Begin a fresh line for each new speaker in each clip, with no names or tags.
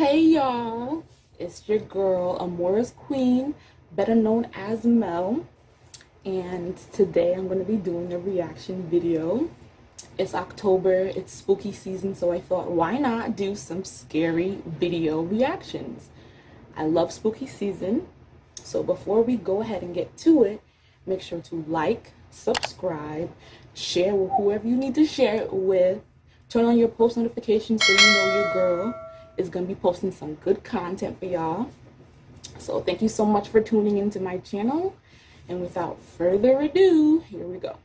Hey y'all, it's your girl Amora's Queen, better known as Mel, and today I'm going to be doing a reaction video. It's October, it's spooky season, so I thought why not do some scary video reactions. I love spooky season, so before we go ahead and get to it, make sure to like, subscribe, share with whoever you need to share it with. Turn on your post notifications so you know your girl is going to be posting some good content for y'all. So thank you so much for tuning into my channel. And without further ado, here we go.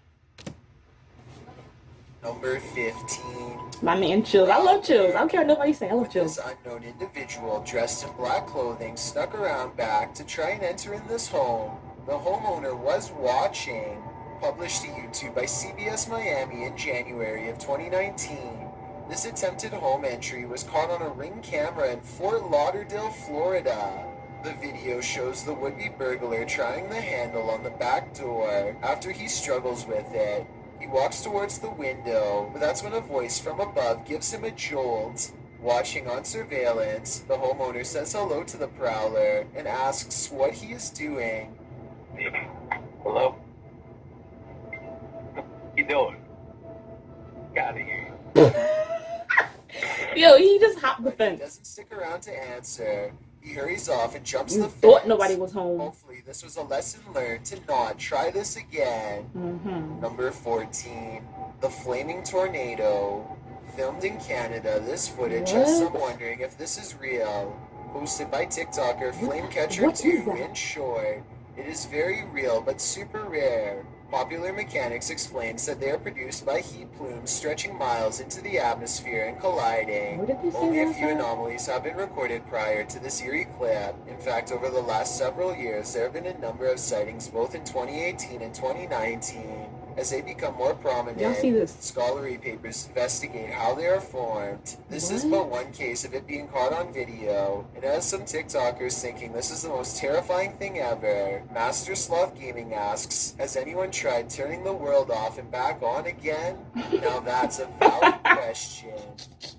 Number 15.
My man Chills. I love Chills. I don't care what nobody say. I love Chills.
This unknown individual dressed in black clothing snuck around back to try and enter in this home. The homeowner was watching. Published to YouTube by CBS Miami in January of 2019. This attempted home entry was caught on a Ring camera in Fort Lauderdale, Florida. The video shows the would-be burglar trying the handle on the back door. After he struggles with it, he walks towards the window, but that's when a voice from above gives him a jolt. Watching on surveillance, the homeowner says hello to the prowler and asks what he is doing.
Hello? What you doing? Got to hear you.
Yo, he just hopped the
He
fence.
doesn't stick around to answer. He hurries off and jumps
You
the
thought
fence.
nobody was home.
Hopefully this was a lesson learned to not try this again.
Mm-hmm.
Number 14. The Flaming Tornado. Filmed in Canada, this footage has some wondering if this is real. Posted by TikToker Flamecatcher2 in short. It is very real but super rare. Popular Mechanics explains that they are produced by heat plumes stretching miles into the atmosphere and colliding. Only a few anomalies have been recorded prior to this eerie clip. In fact, over the last several years, there have been a number of sightings both in 2018 and 2019. As they become more prominent,
Y'all see this?
scholarly papers investigate how they are formed. This is but one case of it being caught on video, and has some TikTokers thinking this is the most terrifying thing ever. Master Sloth Gaming asks, has anyone tried turning the world off and back on again? Now that's a valid question.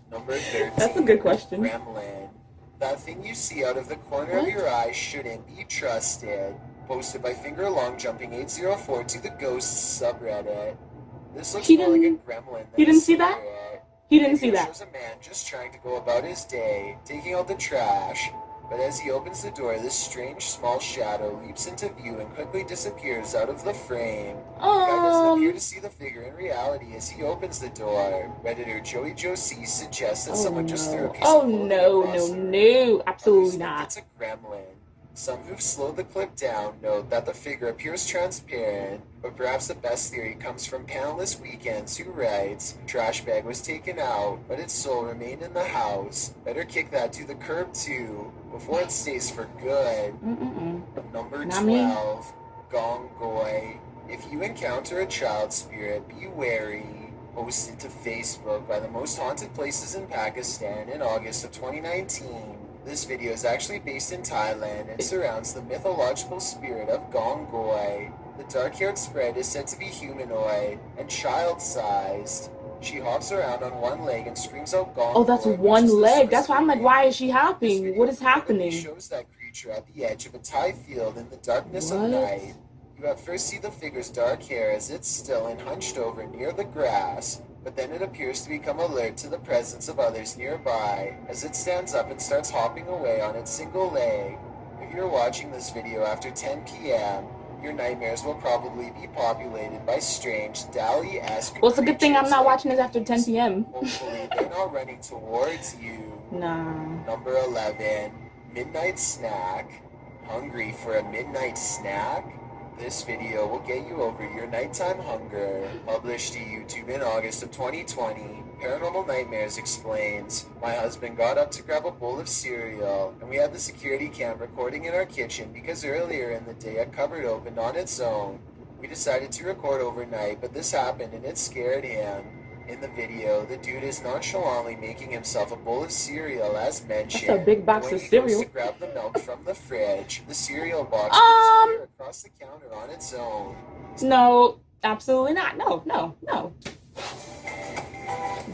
Number 13.
That's a good question.
Gremlin. That thing you see out of the corner of your eye shouldn't be trusted. Posted by FingerLongJumping804 to the Ghosts subreddit. This looks more like a gremlin than
He didn't
a
see that?
spirit.
He didn't see
It
that.
shows a man just trying to go about his day, taking out the trash. But as he opens the door, this strange small shadow leaps into view and quickly disappears out of the frame. The guy doesn't appear to see the figure in reality as he opens the door. Redditor Joey Joe C suggests that someone just threw a piece of clothing across the room.
Absolutely
Others think
not.
it's a gremlin. Some who've slowed the clip down note that the figure appears transparent, but perhaps the best theory comes from Panelist Weekends, who writes, trash bag was taken out, but its soul remained in the house. Better kick that to the curb too, before it stays for good. Number 12. Gongoy. If you encounter a child spirit, be wary. Posted to Facebook by the most haunted places in Pakistan in August of 2019. This video is actually based in Thailand and surrounds the mythological spirit of Gongoy. The dark-haired spread is said to be humanoid and child-sized. She hops around on one leg and screams out Gongoy.
Oh, that's one leg. That's why I'm like, why is she hopping? What is happening?
Shows that creature at the edge of a Thai field in the darkness of night. You at first see the figure's dark hair as it's still and hunched over near the grass, but then it appears to become alert to the presence of others nearby as it stands up and starts hopping away on its single leg. If you're watching this video after 10 p.m., your nightmares will probably be populated by strange Dali-esque
Well, it's a good thing I'm not
creatures
watching this
like
after
these.
10 p.m.
Hopefully they're not running towards you.
Nah.
Number 11. Midnight Snack. Hungry for a midnight snack? This video will get you over your nighttime hunger. Published to YouTube in August of 2020, Paranormal Nightmares explains, my husband got up to grab a bowl of cereal, and we had the security cam recording in our kitchen because earlier in the day a cupboard opened on its own. We decided to record overnight, but this happened and it scared him. In the video, the dude is nonchalantly making himself a bowl of cereal as mentioned.
That's a big box
when
of
he
cereal.
goes to grab the milk from the fridge, the cereal box disappears across the counter on its own.
No, absolutely not. No.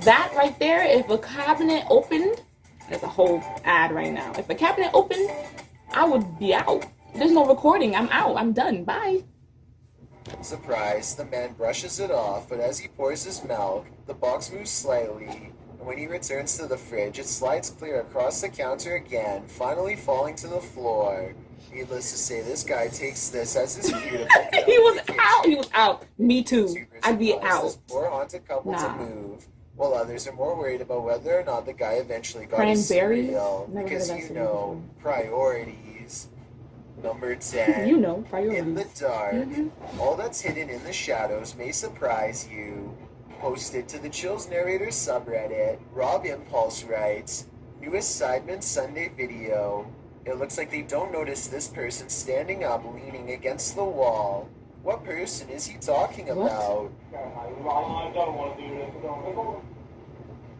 That right there, if a cabinet opened There's a whole ad right now. If the cabinet opened, I would be out. There's no recording. I'm out. I'm done. Bye.
Surprised, the man brushes it off, but as he pours his milk, the box moves slightly, and when he returns to the fridge, it slides clear across the counter again, finally falling to the floor. Needless to say, this guy takes this as his cue to pick it up.
He was out. He was out. Me too.
YouTubers
I'd be
advise
out.
this poor haunted couple to
Nah.
move, while others are more worried about whether or not the guy eventually got his
Cranberries?
cereal,
Never heard of
because
that
you
cereal
know, priorities. Number 10.
You know, priorities.
In the dark. All that's hidden in the shadows may surprise you. Posted to the Chills Narrator subreddit, Rob Impulse writes, newest Sidemen Sunday video. It looks like they don't notice this person standing up leaning against the wall. What person is he talking about?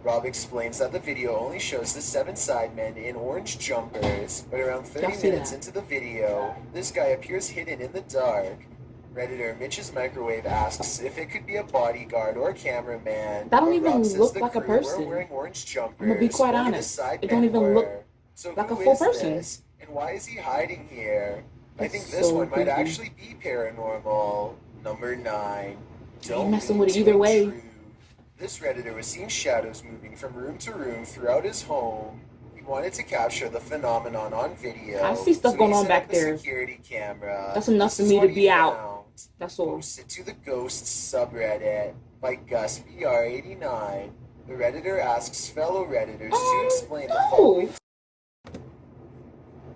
Rob explains that the video only shows the 7 sidemen in orange jumpers, but around 30 minutes into the video, this guy appears hidden in the dark. Redditor Mitch's Microwave asks if it could be a bodyguard or cameraman.
That don't even
Rob says
look
the
like a
crew
person.
weren't wearing orange jumpers.
I'm gonna be quite
only the
honest.
sidemen
It don't even
were.
look
So
like a
who
full
is
person.
this? And why is he hiding here? I
That's
think this
so
one might
creepy.
actually be paranormal. Number 9.
ain't messing
lean
with it
to
either way.
intrude. This Redditor was seeing shadows moving from room to room throughout his home. He wanted to capture the phenomenon on video.
I see stuff
so
going
he
on
set
back
up a
there.
security camera.
That's enough
This
for
is
me
what
to
he
be out.
found.
That's all.
Posted to the Ghosts subreddit by Gus BR89. The Redditor asks fellow Redditors to explain the following.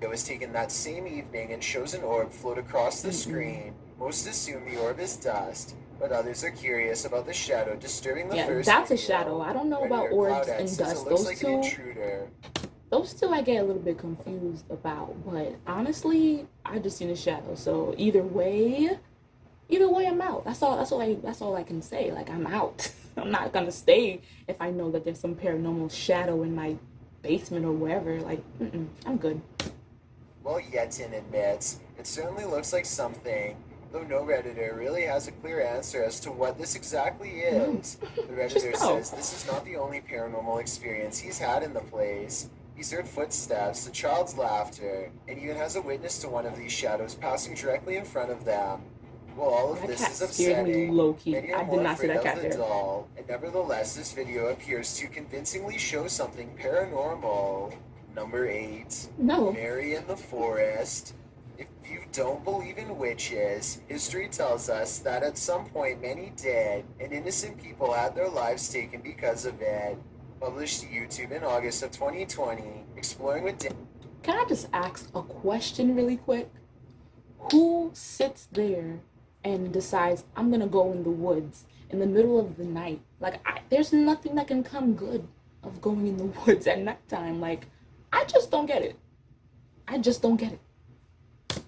It was taken that same evening and shows an orb float across the screen. Most assume the orb is dust, but others are curious about the shadow disturbing the
Yeah,
first
that's a
video.
shadow. I don't know about
Redditor
orbs
Cloudette
and
says
dust.
It looks
Those
like
two,
an intruder.
I get a little bit confused about. But honestly, I just seen a shadow. So either way, I'm out. That's all I can say. Like, I'm out. I'm not gonna stay if I know that there's some paranormal shadow in my basement or wherever. Like, I'm good.
Well, Yetin admits, it certainly looks like something, though no Redditor really has a clear answer as to what this exactly is. The Redditor
Just no.
says this is not the only paranormal experience he's had in the place. He's heard footsteps, a child's laughter, and even has a witness to one of these shadows passing directly in front of them. Well, all of
That
this
cat
is
scared me
upsetting.
low-key.
Many are
I did
more
not see
afraid
that cat
of the
there.
doll, and nevertheless, this video appears to convincingly show something paranormal. Number 8.
No.
Mary in the Forest. If you don't believe in witches, history tells us that at some point many did, and innocent people had their lives taken because of it. Published to YouTube in August of 2020, exploring with
Can I just ask a question really quick? Who sits there and decides I'm gonna go in the woods in the middle of the night? Like, there's nothing that can come good of going in the woods at nighttime. Like, I just don't get it.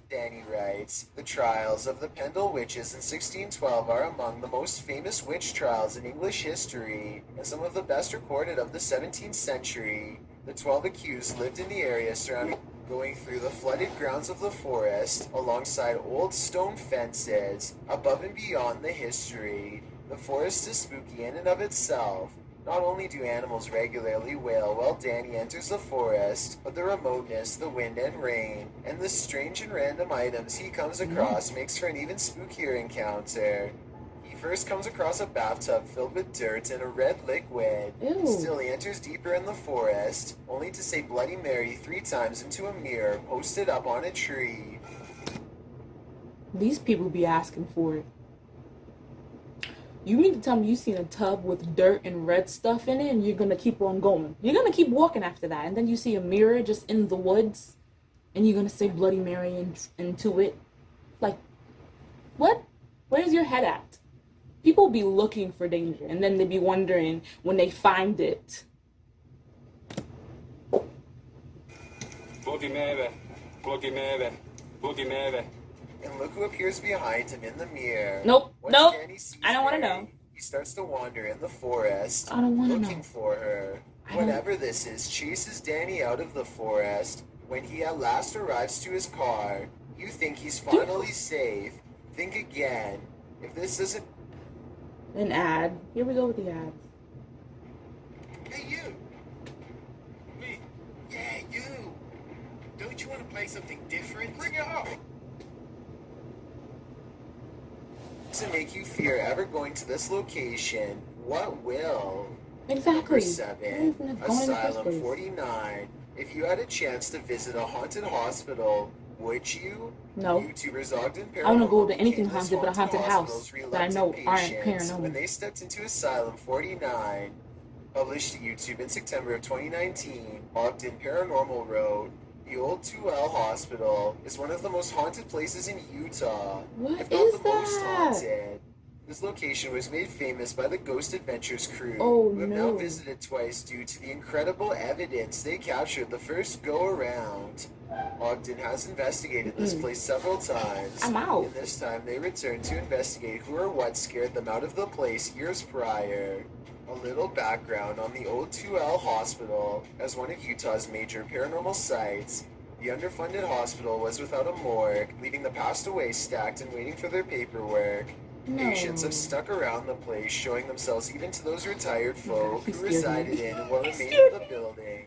Danny writes, the trials of the Pendle witches in 1612 are among the most famous witch trials in English history, and some of the best recorded of the 17th century. The 12 accused lived in the area surrounding, going through the flooded grounds of the forest, alongside old stone fences, above and beyond the history. The forest is spooky in and of itself. Not only do animals regularly wail while Danny enters the forest, but the remoteness, the wind and rain, and the strange and random items he comes across makes for an even spookier encounter. He first comes across a bathtub filled with dirt and a red liquid.
Ew.
Still, he enters deeper in the forest, only to say Bloody Mary 3 times into a mirror posted up on a tree.
These people be asking for it. You mean to tell me you seen a tub with dirt and red stuff in it and you're gonna keep on going? You're gonna keep walking after that, and then you see a mirror just in the woods and you're gonna say Bloody Mary into it? Like, what? Where's your head at? People be looking for danger and then they be wondering when they find it.
Bloody Mary, Bloody Mary, Bloody Mary.
And look who appears behind him in the mirror.
Nope,
Once
nope,
Danny sees
I don't wanna
Mary,
know.
He starts to wander in the forest,
I don't wanna
looking
know.
for her.
I don't-
Whatever this is chases Danny out of the forest. When he at last arrives to his car, you think he's finally safe. Think again. If this isn't...
An ad. Here we go with the ads.
Hey, you!
Me,
want to play something different? Bring it up! To make you fear ever going to this location, what will?
Exactly.
Number 7, Asylum 49. If you had a chance to visit a haunted hospital, would you?
No.
YouTubers Ogden Paranormal
I want to go to anything
became this
haunted but a haunted house
hospital's
that I know
reluctant
aren't
patients
paranormal.
when they stepped into Asylum 49. Published to YouTube in September of 2019, Ogden Paranormal wrote, "The old 2L Hospital is one of the most haunted places in Utah.
What
if not
is
the most
that?
haunted. This location was made famous by the Ghost Adventures crew,
Oh,
who have
no.
now visited twice due to the incredible evidence they captured the first go-around. Ogden has investigated this place several times,
I'm out.
and this time they returned to investigate who or what scared them out of the place years prior. A little background on the old 2L Hospital. As one of Utah's major paranormal sites, the underfunded hospital was without a morgue, leaving the passed away stacked and waiting for their paperwork.
No.
Patients have stuck around the place, showing themselves even to those retired folk
he
who
scared
resided
me.
in and what
He
remained
scared
of the building.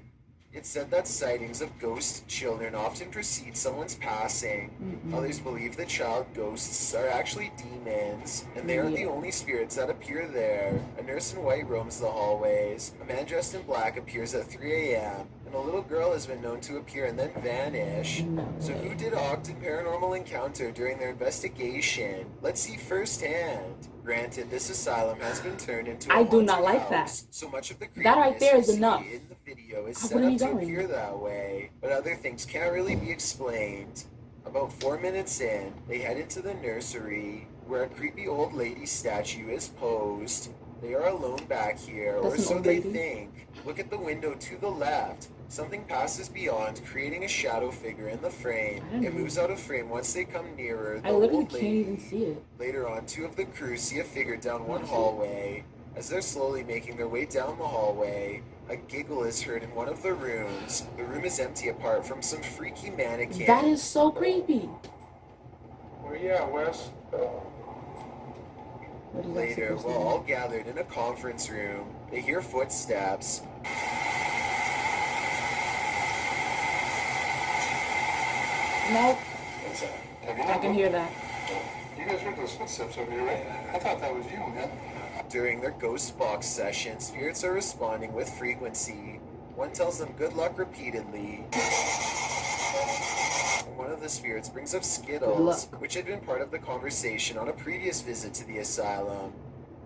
It's said that sightings of ghost children often precede someone's passing. Others believe the child ghosts are actually demons, and they aren't the only spirits that appear there. A nurse in white roams the hallways. A man dressed in black appears at 3 a.m., and a little girl has been known to appear and then vanish.
No.
So who did Ogden Paranormal encounter during their investigation? Let's see firsthand. Granted, this asylum has been turned into a
I do not
haunted
like
house,
that.
so much of the
That right there is
creepiness you see
enough.
in the video is
How
set
would he
up to
going?
appear that way, but other things can't really be explained. About 4 minutes in, they head into the nursery, where a creepy old lady statue is posed. They are alone back here,
That's
or
an
so
old
they
lady?
think. Look at the window to the left. Something passes beyond, creating a shadow figure in the frame.
I don't
It
know.
moves out of frame once they come nearer. The
I literally
old
can't
lady.
even see it.
Later on, 2 of the crew see a figure down one
Yes.
hallway. As they're slowly making their way down the hallway, a giggle is heard in one of the rooms. The room is empty apart from some freaky mannequin.
That is so creepy.
Where you at, Wes?
What is that
Later,
supposed to
while
be?
all gathered in a conference room, they hear footsteps.
Nope,
What's that? Have you
I
not
can
looked?
hear that.
You guys heard those footsteps over here, right? I thought that was you, man.
During their ghost box session, spirits are responding with frequency. One tells them good luck repeatedly. One of the spirits brings up
Good
Skittles,
luck.
which had been part of the conversation on a previous visit to the asylum.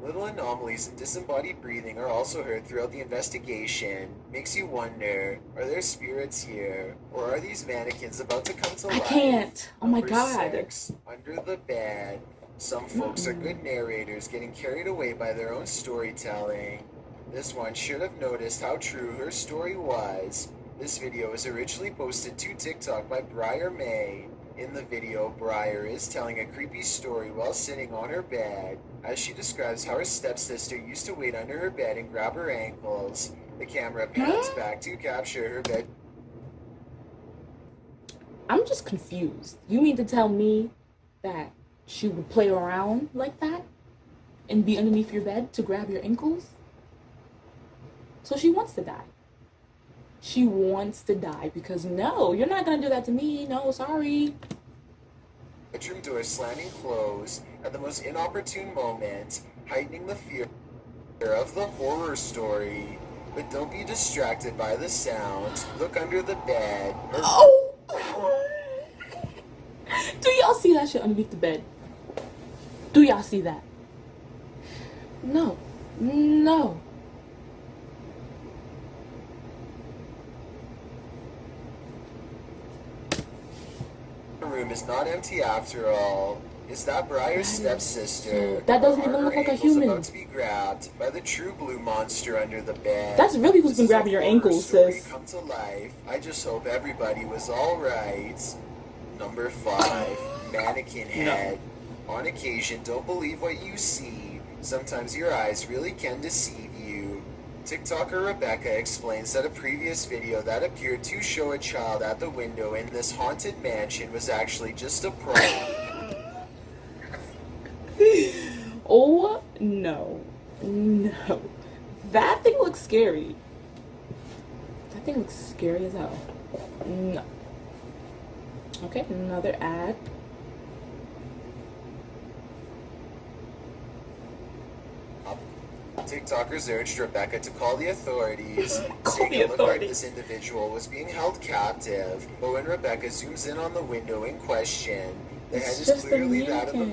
Little anomalies and disembodied breathing are also heard throughout the investigation. Makes you wonder, are there spirits here? Or are these mannequins about to come to
I
life?
can't. Oh my
Number
god.
6, under the bed. Some folks are good narrators, getting carried away by their own storytelling. This one should have noticed how true her story was. This video was originally posted to TikTok by Briar May. In the video, Briar is telling a creepy story while sitting on her bed, as she describes how her stepsister used to wait under her bed and grab her ankles. The camera pans back to capture her bed.
I'm just confused. You mean to tell me that she would play around like that and be underneath your bed to grab your ankles? So she wants to die. She wants to die because no, you're not gonna do that to me. No, sorry.
Bedroom door slamming closed at the most inopportune moment, heightening the fear of the horror story. But don't be distracted by the sound. Look under the bed.
Oh! Do y'all see that shit underneath the bed? Do y'all see that? No. No.
The room is not empty after all. Is that Briar's stepsister?
That doesn't
Or
even
are
look
her
like a
ankles
human.
about to be grabbed by the true blue monster under the bed?
That's really who's
This
been
is a
grabbing your
horror
ankles,
story
sis.
come to life. I just hope everybody was all right. Number 5, Mannequin Head. On occasion, don't believe what you see. Sometimes your eyes really can deceive you. TikToker Rebecca explains that a previous video that appeared to show a child at the window in this haunted mansion was actually just a prank.
Oh no. No. That thing looks scary. That thing looks scary as hell. No. Okay, another ad.
TikTokers urged Rebecca to call the authorities,
Call
saying
the
it looked like
authorities.
this individual was being held captive. But when Rebecca zooms in on the window in question, the head
It's
is
just a
clearly that of a
mannequin.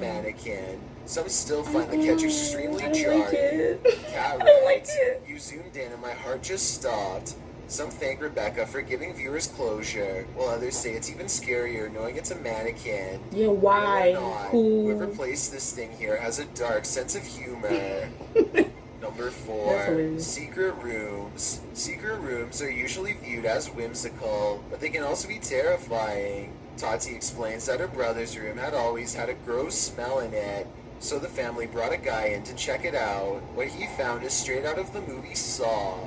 mannequin. Some still find the catch extremely
I don't
jarring.
like it.
Cat
I don't like
writes,
it.
"You zoomed in and my heart just stopped." Some thank Rebecca for giving viewers closure, while others say it's even scarier knowing it's a mannequin.
Yeah,
Real
why?
or not,
Who?
whoever placed this thing here has a dark sense of humor. Number
That's
4,
hilarious.
secret rooms. Secret rooms are usually viewed as whimsical, but they can also be terrifying. Tati explains that her brother's room had always had a gross smell in it, so the family brought a guy in to check it out. What he found is straight out of the movie Saw.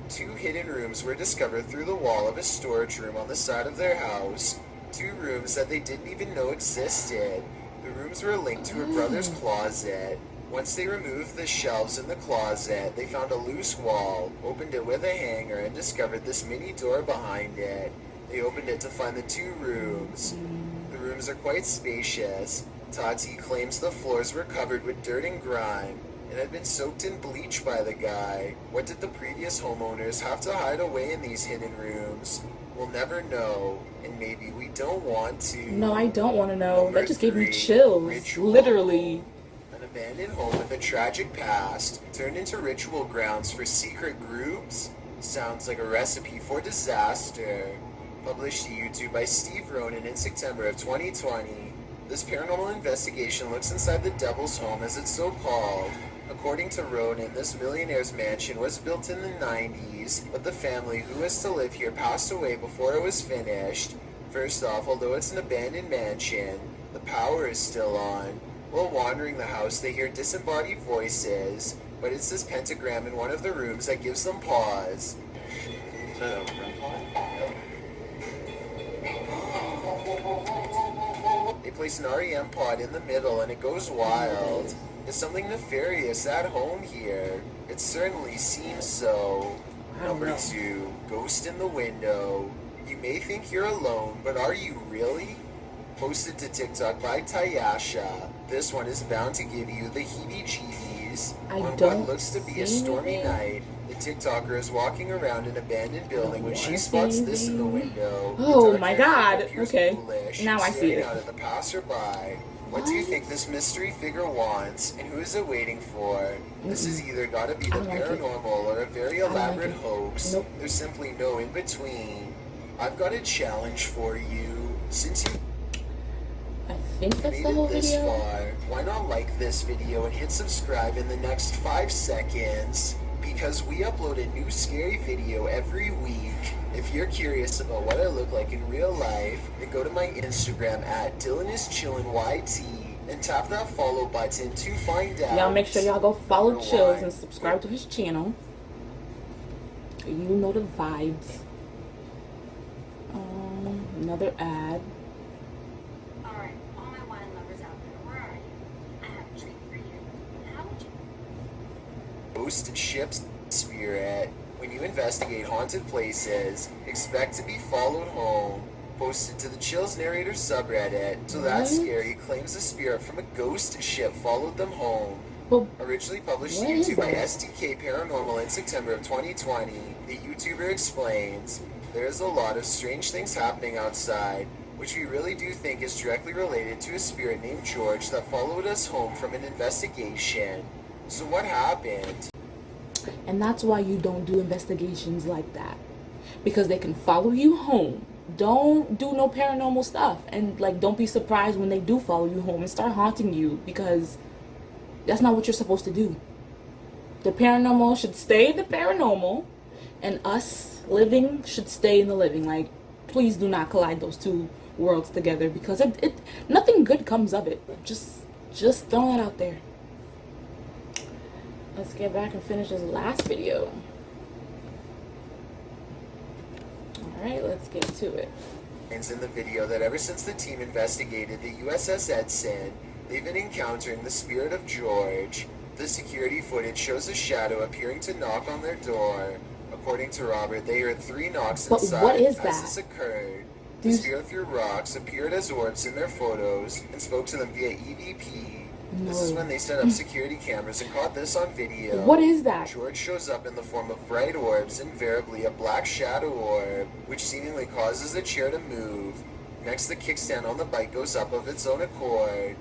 2 hidden rooms were discovered through the wall of a storage room on the side of their house. 2 rooms that they didn't even know existed. The rooms were linked to her brother's closet. Once they removed the shelves in the closet, they found a loose wall, opened it with a hanger, and discovered this mini door behind it. They opened it to find the 2 rooms. The rooms are quite spacious. Tati claims the floors were covered with dirt and grime and had been soaked in bleach by the guy. What did the previous homeowners have to hide away in these hidden rooms? We'll never know, and maybe we don't want to.
No, I don't want to know.
Number
That just gave me
3,
chills.
ritual.
Literally.
An abandoned home with a tragic past turned into ritual grounds for secret groups? Sounds like a recipe for disaster. Published to YouTube by Steve Ronan in September of 2020. This paranormal investigation looks inside the Devil's Home, as it's so called. According to Ronan, this millionaire's mansion was built in the 90s, but the family who was to live here passed away before it was finished. First off, although it's an abandoned mansion, the power is still on. While wandering the house, they hear disembodied voices, but it's this pentagram in one of the rooms that gives them pause.
Is that a REM pod?
They place an REM pod in the middle and it goes wild. Is something nefarious at home here? It certainly seems so. Number 2, ghost in the window. You may think you're alone, but are you really? Posted to TikTok by Tayasha. This one is bound to give you the heebie-jeebies.
I
On
don't
what looks to be a
see
stormy
anything.
night, the TikToker is walking around an abandoned building when she
wanna
spots
see
this in the
anything.
window.
Oh
The
my
dark hair
God.
appears
Okay.
foolish,
Now I see
staring
it.
out at the passerby. What do you
What?
think this mystery figure wants, and who is it waiting for? This has either got to be the
I don't like it.
paranormal or a very
don't like
elaborate
it.
hoax.
Nope.
There's simply no in between. I've got a challenge for you. Since you
I think that's
made
the whole
it this
video.
far, why not like this video and hit subscribe in the next 5 seconds? Because we upload a new scary video every week. If you're curious about what I look like in real life, then go to my Instagram at DylanIsChillinYT and tap that follow button to find out.
Y'all make sure y'all go follow
Number
Chills
1.
and subscribe to his channel. You know the vibes. Another ad.
Alright, all my wine lovers out there, where are you? I have a treat for you. How would you
Ghost ship's spirit. When you investigate haunted places, expect to be followed home. Posted to the Chills Narrator subreddit. So that
What?
scary claims a spirit from a ghost ship followed them home.
But
Originally published to
What is
YouTube by
that?
STK Paranormal in September of 2020, the YouTuber explains, "There's a lot of strange things happening outside, which we really do think is directly related to a spirit named George that followed us home from an investigation. So what happened?"
and that's why you don't do investigations like that. Because they can follow you home. Don't do no paranormal stuff. And like don't be surprised when they do follow you home and start haunting you, because that's not what you're supposed to do. The paranormal should stay the paranormal, and us living should stay in the living. Like, please do not collide those two worlds together, because it nothing good comes of it. Just throwing that out there. Let's get back and finish this last video. Alright, let's get to it.
In the video that ever since the team investigated the USS Edson, they've been encountering the spirit of George. The security footage shows a shadow appearing to knock on their door. According to Robert, they heard 3 knocks
But
inside
what is
as
that?
this occurred. The
These
spirit of your rocks appeared as orbs in their photos and spoke to them via EVP. This is when they set up security cameras and caught this on video.
What is that?
George shows up in the form of bright orbs, invariably a black shadow orb, which seemingly causes the chair to move. Next, the kickstand on the bike goes up of its own accord.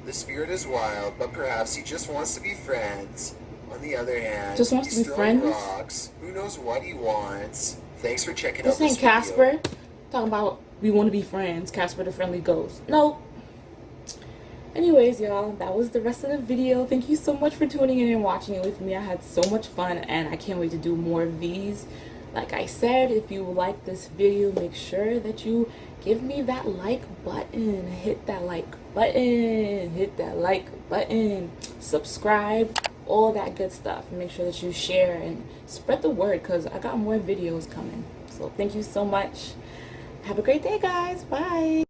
The spirit is wild, but perhaps he just wants to be friends. On the other hand,
Just wants to
he's
be
throwing
friends?
rocks. Who knows what he wants? Thanks for checking
This
out this
ain't
video.
Casper. Talking about we want to be friends. Casper the Friendly Ghost. No. Anyways, y'all, that was the rest of the video. Thank you so much for tuning in and watching it with me. I had so much fun and I can't wait to do more of these. Like I said, if you like this video, make sure that you give me that like button. Hit that like button. Hit that like button. Subscribe. All that good stuff. Make sure that you share and spread the word because I got more videos coming. So thank you so much. Have a great day, guys. Bye.